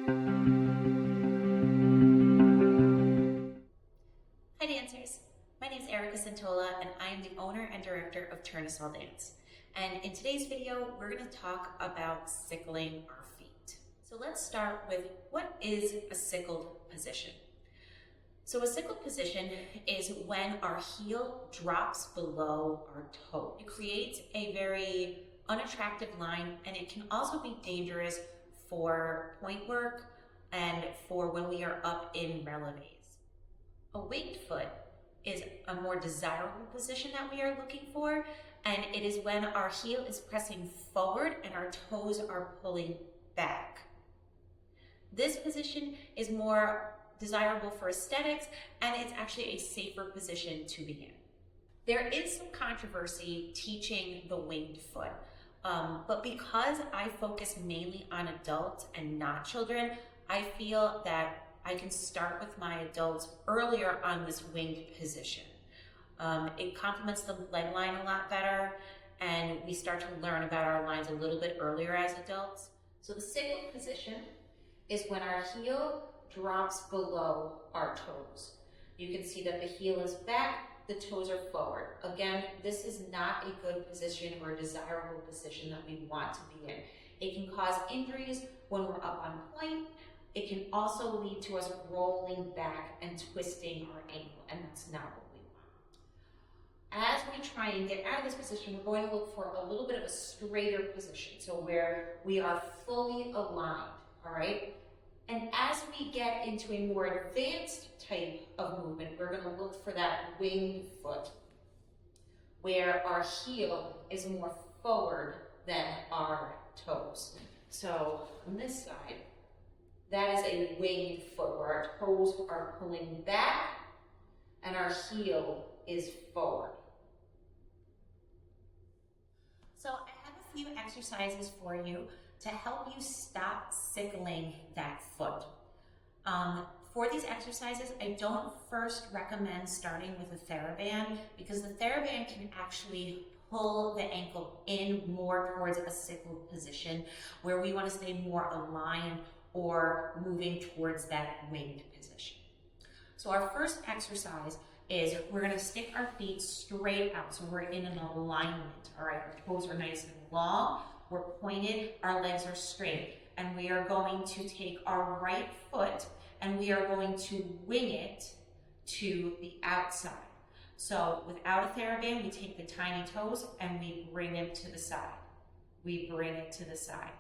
Hi dancers, my name is and I am the owner and director of Tournesol Dance. And in today's video, we're going to talk about sickling our feet. So let's start with, what is a sickled position? So a sickled position is when our heel drops below our toe. It creates a very unattractive line, and it can also be dangerous for point work and for when we are up in releves. A winged foot is a more desirable position that we are looking for, and it is when our heel is pressing forward and our toes are pulling back. This position is more desirable for aesthetics, and it's actually a safer position to be in. There is some controversy teaching the winged foot, but because I focus mainly on adults and not children, I feel that I can start with my adults earlier on this winged position. It complements the leg line a lot better, and we start to learn about our lines a little bit earlier as adults. So the sickle position is when our heel drops below our toes. You can see that the heel is back, the toes are forward. Again, this is not a good position or a desirable position that we want to be in. It can cause injuries when we're up on point. It can also lead to us rolling back and twisting our ankle, and that's not what we want. As we try and get out of this position, we're going to look for a little bit of a straighter position, so where we are fully aligned, all right? And as we get into a more advanced type of movement, we're going to look for that winged foot, where our heel is more forward than our toes. So on this side, that is a winged foot, where our toes are pulling back and our heel is forward. So I have a few exercises for you to help you stop sickling that foot. For these exercises, I don't first recommend starting with a TheraBand, because the TheraBand can actually pull the ankle in more towards a sickled position where we want to stay more aligned or moving towards that winged position. So our first exercise is we're going to stick our feet straight out, so we're in an alignment. All right, our toes are nice and long, we're pointed, our legs are straight, and we are going to take our right foot and we are going to wing it to the outside. So without a TheraBand, we take the tiny toes and we bring it to the side. We bring it to the side.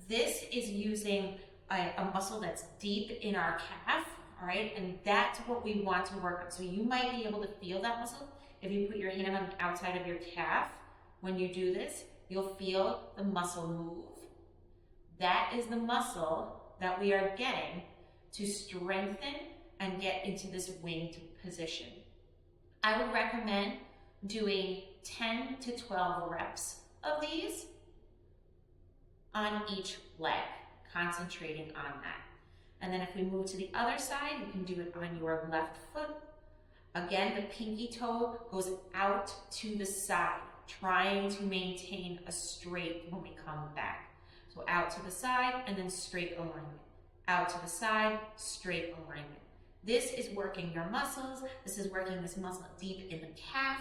This is using a muscle that's deep in our calf, all right? And that's what we want to work on. So you might be able to feel that muscle if you put your hand on the outside of your calf. When you do this, you'll feel the muscle move. That is the muscle that we are getting to strengthen and get into this winged position. I would recommend doing 10 to 12 reps of these on each leg, concentrating on that. And then if we move to the other side, you can do it on your left foot. Again, the pinky toe goes out to the side, trying to maintain a straight when we come back. So out to the side and then straight alignment. Out to the side, straight alignment. This is working your muscles. This is working this muscle deep in the calf.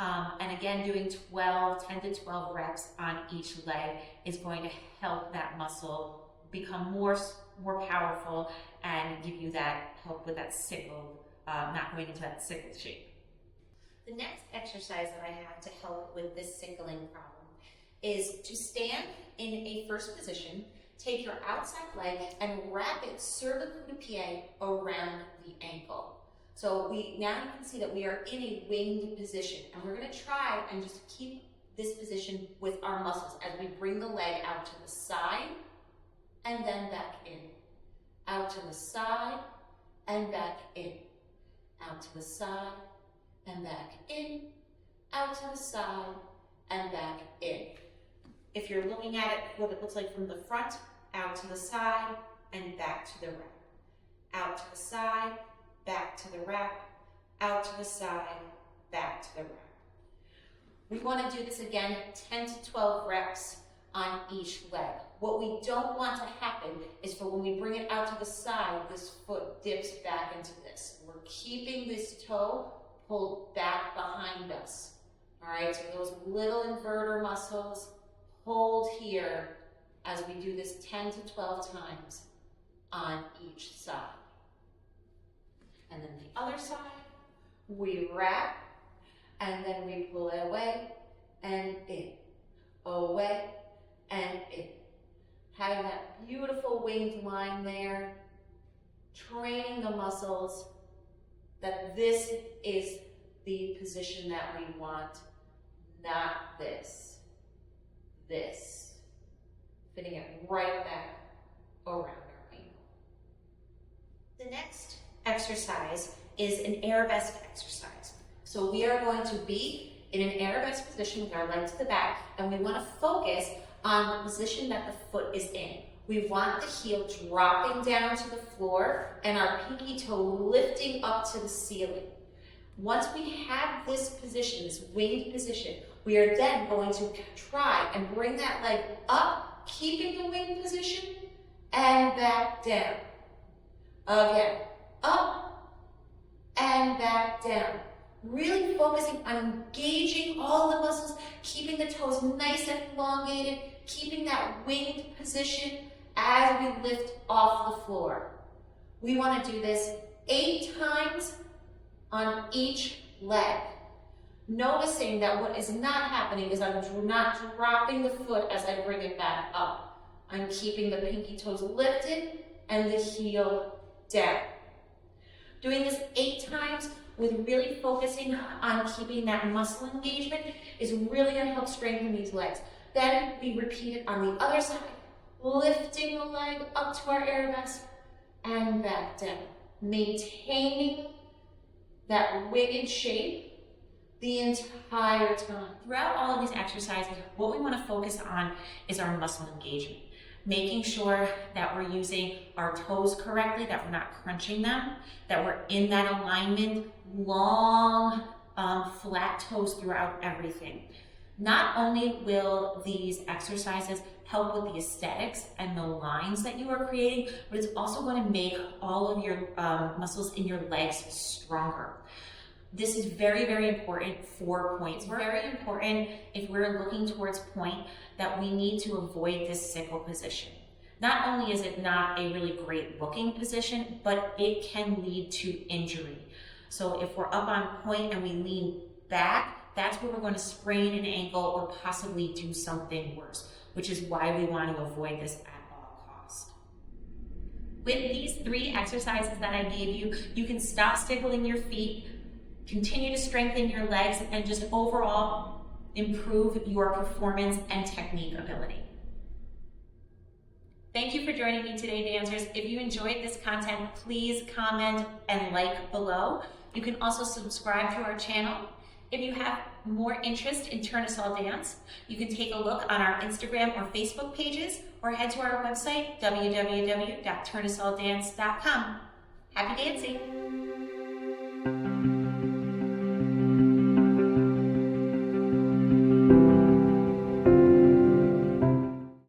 And again, doing 10 to 12 reps on each leg is going to help that muscle become more powerful and give you that help with that sickle, not going into that sickle shape. The next exercise that I have to help with this sickling problem is to stand in a first position, take your outside leg and wrap it cervical to pied around the ankle. So now you can see that we are in a winged position, and we're going to try and just keep this position with our muscles as we bring the leg out to the side and then back in. Out to the side and back in. Out to the side and back in. Out to the side and back in. If you're looking at it, what it looks like from the front, out to the side and back to the wrap. Out to the side, back to the wrap, out to the side, back to the wrap. We want to do this again, 10 to 12 reps on each leg. What we don't want to happen is for when we bring it out to the side, this foot dips back into this. We're keeping this toe pulled back behind us. All right, so those little inverter muscles hold here as we do this 10 to 12 times on each side. And then the other side, we wrap, and then we pull it away and in, away and in. Having that beautiful winged line there, training the muscles that this is the position that we want, not this. This. Fitting it right back around our ankle. The next exercise is an arabesque exercise. So we are going to be in an arabesque position with our leg to the back, and we want to focus on the position that the foot is in. We want the heel dropping down to the floor and our pinky toe lifting up to the ceiling. Once we have this position, this winged position, we are then going to try and bring that leg up, keeping the winged position, and back down. Again, up and back down. Really focusing on engaging all the muscles, keeping the toes nice and elongated, keeping that winged position as we lift off the floor. We want to do this 8 times on each leg. Noticing that what is not happening is I'm not dropping the foot as I bring it back up. I'm keeping the pinky toes lifted and the heel down. Doing this 8 times with really focusing on keeping that muscle engagement is really going to help strengthen these legs. Then we repeat it on the other side, lifting the leg up to our arabesque and back down, maintaining that winged shape the entire time. Throughout all of these exercises, what we want to focus on is our muscle engagement. Making sure that we're using our toes correctly, that we're not crunching them, that we're in that alignment, long, flat toes throughout everything. Not only will these exercises help with the aesthetics and the lines that you are creating, but it's also going to make all of your muscles in your legs stronger. This is very, very important for points. Very important if we're looking towards point that we need to avoid this sickle position. Not only is it not a really great looking position, but it can lead to injury. So if we're up on point and we lean back, that's where we're going to sprain an ankle or possibly do something worse, which is why we want to avoid this at all costs. With these 3 exercises that I gave you, you can stop stickling your feet, continue to strengthen your legs, and just overall improve your performance and technique ability. Thank you for joining me today, dancers. If you enjoyed this content, please comment and like below. You can also subscribe to our channel. If you have more interest in Tournesol dance, you can take a look on our Instagram or Facebook pages, or head to our website, www.tournesoldance.com. Happy dancing!